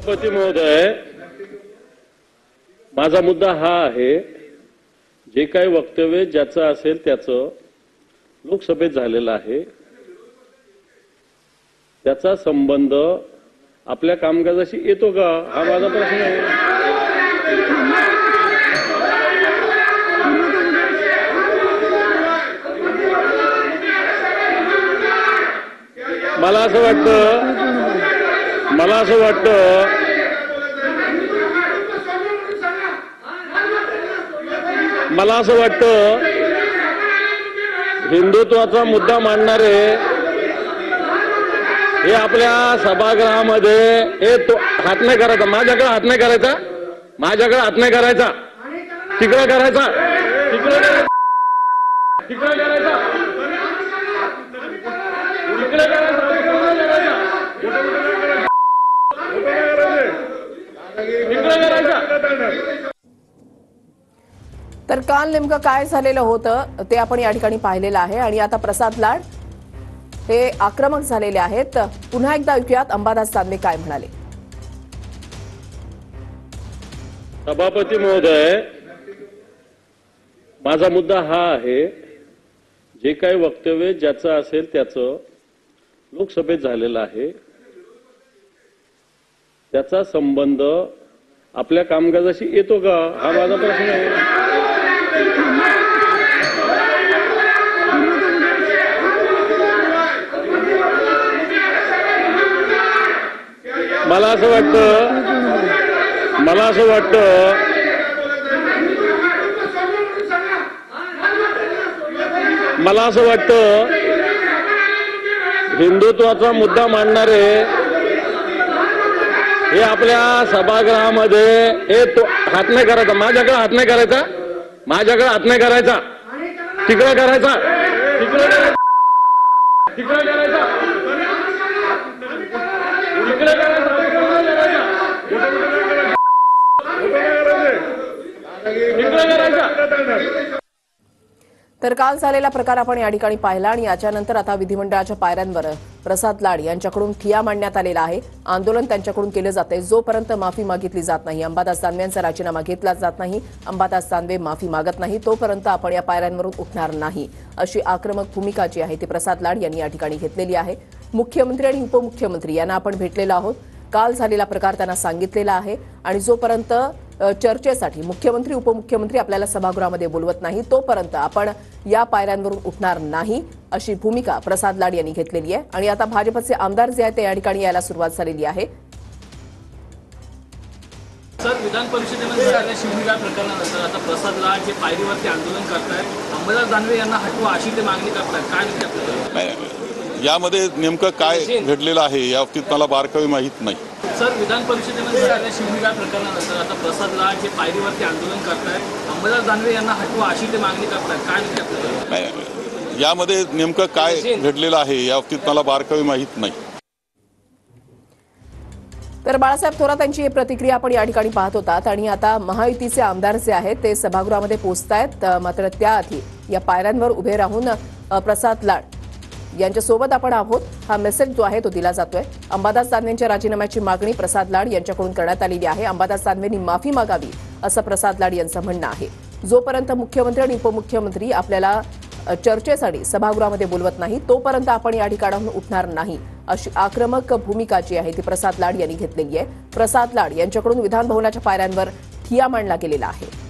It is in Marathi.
सभापती महोदय, माझा मुद्दा हा आहे, जे काही वक्तव्य ज्याचं असेल त्याचं लोकसभेत झालेलं आहे, त्याचा संबंध आपल्या कामकाजाशी येतो का, हा माझा प्रश्न आहे. मला असं वाटतं हिंदुत्वाचा मुद्दा मांडणारे हे आपल्या सभागृहामध्ये हात नाही करायचा, माझ्याकडे हात नाही करायचा, तिकडे करायचा. तर काल नेमकं काय झालेलं होतं ते आपण या ठिकाणी पाहिलेलं आहे आणि आता प्रसाद लाड हे आक्रमक झालेले आहेत. पुन्हा एकदा ऐकूयात अंबादास दानवे काय म्हणाले. सभापती महोदय, माझा मुद्दा हा आहे, जे काही वक्तव्य ज्याचं असेल त्याचं लोकसभेत झालेलं आहे, त्याचा संबंध आपल्या कामकाजाशी येतो का, हा माझा प्रश्न आहे. मला असं वाटतं हिंदुत्वाचा मुद्दा मांडणारे हे आपल्या सभागृहामध्ये हात नाही करायचा, माझ्याकडे हात नाही करायचा, तिकडे करायचा. तर काल झालेला प्रकार आपण या ठिकाणी पाहिला आणि याच्यानंतर आता विधिमंडळाच्या पायऱ्यांवर प्रसाद लाड यांच्याकडून ठिय्या मांडण्यात आलेला आहे. आंदोलन त्यांच्याकडून केलं जाते जोपर्यंत माफी मागितली जात नाही, अंबादास दानवेंचा राजीनामा घेतला जात नाही, अंबादास दानवे माफी मागत नाही, तोपर्यंत आपण या पायऱ्यांवरून उठणार नाही, अशी आक्रमक भूमिका जी आहे ती प्रसाद लाड यांनी या ठिकाणी घेतलेली आहे. मुख्यमंत्री आणि उपमुख्यमंत्री यांना आपण भेटलेलो आहोत. काल झालेला प्रकार त्यांना सांगितलेला आहे आणि जोपर्यंत चर्चेसाठी मुख्यमंत्री उपमुख्यमंत्री आपल्याला सभागृहामध्ये बोलवत नाही, तोपर्यंत आपण या पायऱ्यांवरून उठणार नाही, अशी भूमिका प्रसाद लाड यांनी घेतलेली आहे. आणि आता भाजपचे आमदार जे आहेत ते या ठिकाणी यायला सुरुवात झालेली आहे. सर, विधान परिषदेमध्ये झालेल्या शिवविवाह प्रकरणानंतर आता प्रसाद लाड जे पायरीवरती आंदोलन करतायत, अंबादास दानवे यांना हटवा अशी ते मागणी करतायत, काय म्हणतात? यामध्ये नेमकं काय घडलेलं आहे या बाबतीत मला बारकावे माहीत नाही. सर, विधान परिषदेमध्ये झालेल्या शिवविवाह प्रकरणानंतर आता प्रसाद लाड जे पायरीवरती आंदोलन करतायत, अंबादास दानवे यांना हटवा अशी ते मागणी करतायत, काय म्हणतात? यामध्ये नेमकं काय घडलेलं आहे या बाबतीत मला बारकावे माहीत नाही. तर बाळासाहेब थोरात यांची प्रतिक्रिया आपण या ठिकाणी पाहत होतात आणि आता महायुतीचे आमदार जे आहेत ते सभागृहामध्ये पोहोचतायत. मात्र त्याआधी या पायऱ्यांवर उभे राहून प्रसाद लाड यांच्यासोबत आपण आहोत, हा मेसेज जो आहे तो दिला जातोय. अंबादास दानवेंच्या राजीनाम्याची मागणी प्रसाद लाड यांच्याकडून करण्यात आलेली आहे. अंबादास दानवेंनी माफी मागावी असं प्रसाद लाड यांचं म्हणणं आहे. जोपर्यंत मुख्यमंत्री आणि उपमुख्यमंत्री आपल्याला चर्चेसाठी सभागृहामध्ये बोलवत नाही, तोपर्यंत आपण या ठिकाणाहून उठणार नाही, अशी आक्रमक भूमिका जी आहे ती प्रसाद लाड यांनी घेतलेली आहे. प्रसाद लाड यांच्याकडून विधान भवनाच्या पायऱ्यांवर ठिय्या मांडला गेलेला आहे.